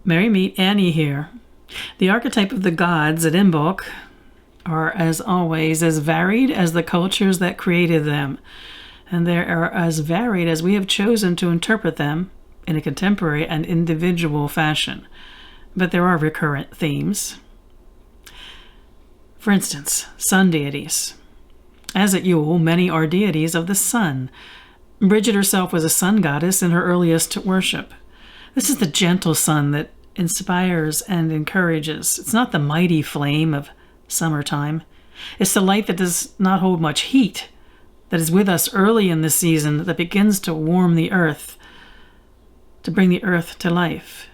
Merry meet Annie here. The archetype of the gods at Imbolc are, as always, as varied as the cultures that created them, and they are as varied as we have chosen to interpret them in a contemporary and individual fashion. But there are recurrent themes. For instance, sun deities. As at Yule, many are deities of the sun. Bridget herself was a sun goddess in her earliest worship. This is the gentle sun that inspires and encourages. It's not the mighty flame of summertime. It's the light that does not hold much heat, that is with us early in the season, that begins to warm the earth, to bring the earth to life.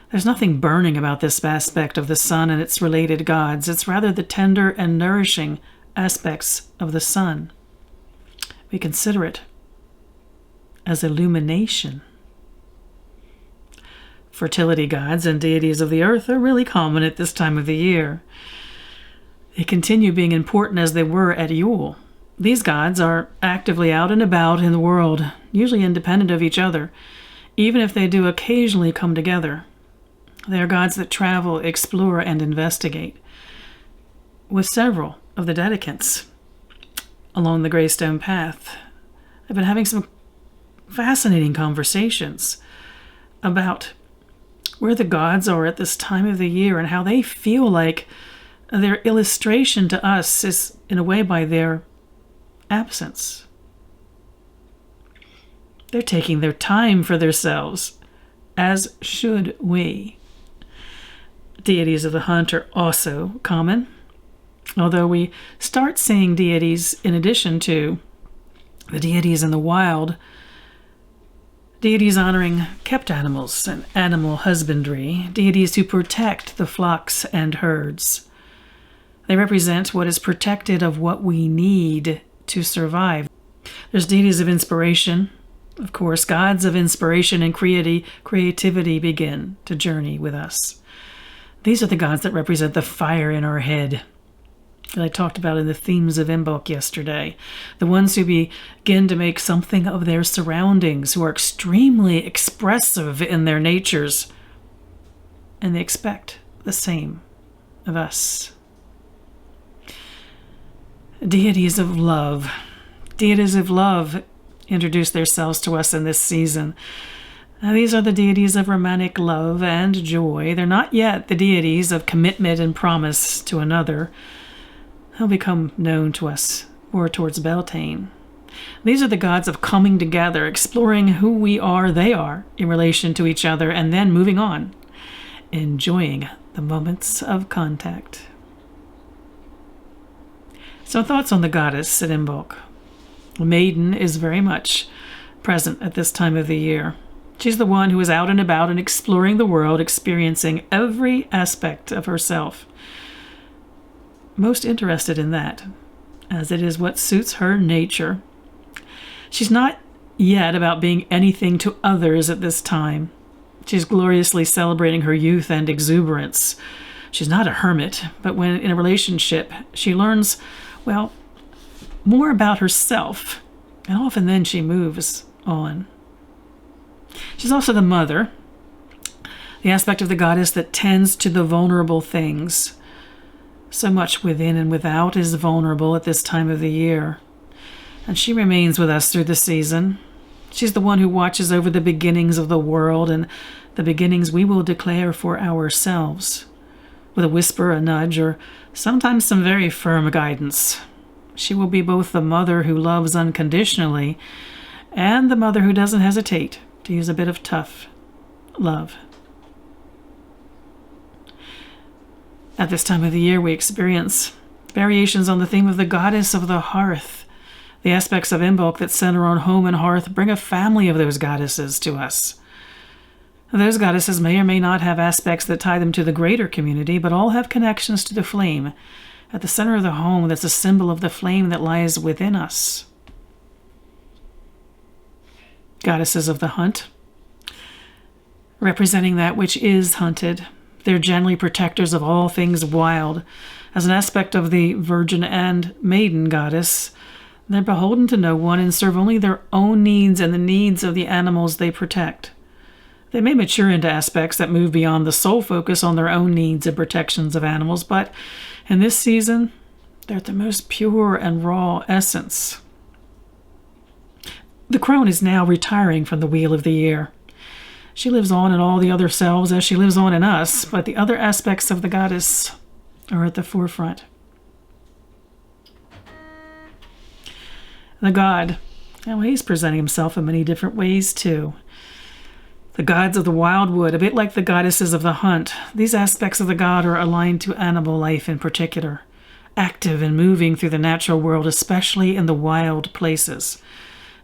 There's nothing burning about this aspect of the sun and its related gods. It's rather the tender and nourishing aspects of the sun. We consider it as illumination. Fertility gods and deities of the earth are really common at this time of the year. They continue being important as they were at Yule. These gods are actively out and about in the world, usually independent of each other, even if they do occasionally come together. They are gods that travel, explore, and investigate. With several of the dedicants along the Greystone Path, I've been having some fascinating conversations about where the gods are at this time of the year and how they feel like their illustration to us is, in a way, by their absence. They're taking their time for themselves, as should we. Deities of the hunt are also common, although we start seeing deities in addition to the deities in the wild, deities honoring kept animals and animal husbandry, deities who protect the flocks and herds. They represent what is protected of what we need to survive. There's deities of inspiration. Of course, gods of inspiration and creativity begin to journey with us. These are the gods that represent the fire in our head that I talked about in the themes of Imbolc yesterday. The ones who begin to make something of their surroundings, who are extremely expressive in their natures, and they expect the same of us. Deities of love. Deities of love introduce themselves to us in this season. Now, these are the deities of romantic love and joy. They're not yet the deities of commitment and promise to another. They'll become known to us more towards Beltane. These are the gods of coming together, exploring who we are, they are, in relation to each other, and then moving on, enjoying the moments of contact. Some thoughts on the goddess at Imbolc. Maiden is very much present at this time of the year. She's the one who is out and about and exploring the world, experiencing every aspect of herself. Most interested in that, as it is what suits her nature. She's not yet about being anything to others at this time. She's gloriously celebrating her youth and exuberance. She's not a hermit, but when in a relationship, she learns, more about herself, and often then she moves on. She's also the mother, the aspect of the goddess that tends to the vulnerable things. So much within and without is vulnerable at this time of the year. And she remains with us through the season. She's the one who watches over the beginnings of the world and the beginnings we will declare for ourselves, with a whisper, a nudge, or sometimes some very firm guidance. She will be both the mother who loves unconditionally and the mother who doesn't hesitate to use a bit of tough love. At this time of the year, we experience variations on the theme of the goddess of the hearth. The aspects of Imbolc that center on home and hearth bring a family of those goddesses to us. Those goddesses may or may not have aspects that tie them to the greater community, but all have connections to the flame. At the center of the home, that's a symbol of the flame that lies within us. Goddesses of the hunt, representing that which is hunted. They're generally protectors of all things wild. As an aspect of the virgin and maiden goddess, they're beholden to no one and serve only their own needs and the needs of the animals they protect. They may mature into aspects that move beyond the sole focus on their own needs and protections of animals, but in this season, they're at the most pure and raw essence. The crone is now retiring from the wheel of the year. She lives on in all the other selves as she lives on in us, but the other aspects of the goddess are at the forefront. The god, well, he's presenting himself in many different ways too. The gods of the wildwood, a bit like the goddesses of the hunt, these aspects of the god are aligned to animal life in particular, active and moving through the natural world, especially in the wild places.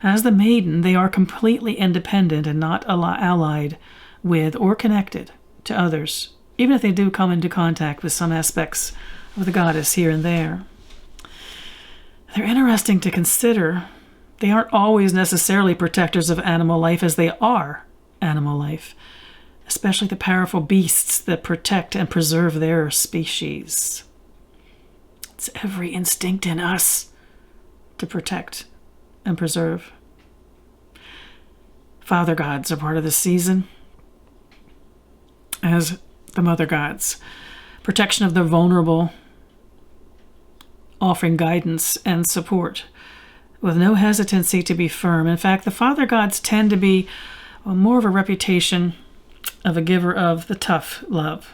As the maiden, they are completely independent and not allied with or connected to others, even if they do come into contact with some aspects of the goddess here and there. They're interesting to consider. They aren't always necessarily protectors of animal life as they are animal life, especially the powerful beasts that protect and preserve their species. It's every instinct in us to protect and preserve. Father gods are part of this season, as the mother gods. Protection of the vulnerable, offering guidance and support with no hesitancy to be firm. In fact, the father gods tend to be more of a reputation of a giver of the tough love.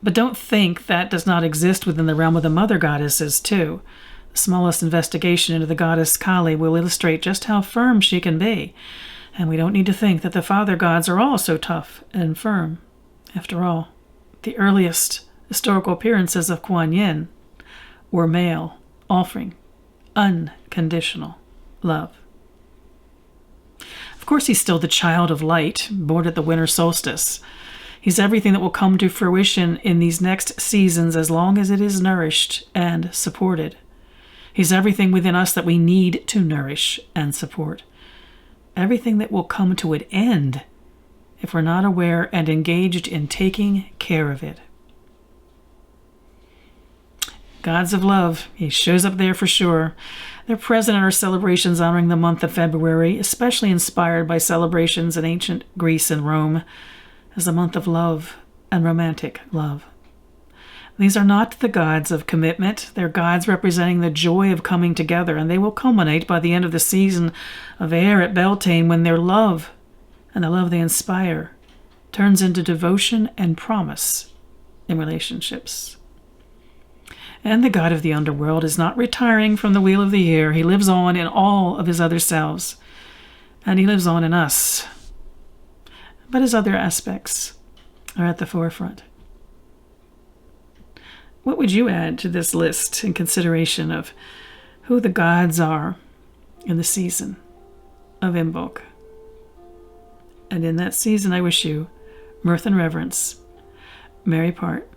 But don't think that does not exist within the realm of the mother goddesses too. The smallest investigation into the goddess Kali will illustrate just how firm she can be. And we don't need to think that the father gods are all so tough and firm. After all, the earliest historical appearances of Kuan Yin were male, offering unconditional love. Of course, he's still the child of light, born at the winter solstice. He's everything that will come to fruition in these next seasons as long as it is nourished and supported. He's everything within us that we need to nourish and support. Everything that will come to an end if we're not aware and engaged in taking care of it. Gods of love, he shows up there for sure. They're present in our celebrations honoring the month of February, especially inspired by celebrations in ancient Greece and Rome as a month of love and romantic love. These are not the gods of commitment. They're gods representing the joy of coming together, and they will culminate by the end of the season of air at Beltane when their love and the love they inspire turns into devotion and promise in relationships. And the god of the underworld is not retiring from the wheel of the year. He lives on in all of his other selves, and he lives on in us. But his other aspects are at the forefront. What would you add to this list in consideration of who the gods are in the season of Imbolc? And in that season, I wish you mirth and reverence, merry part,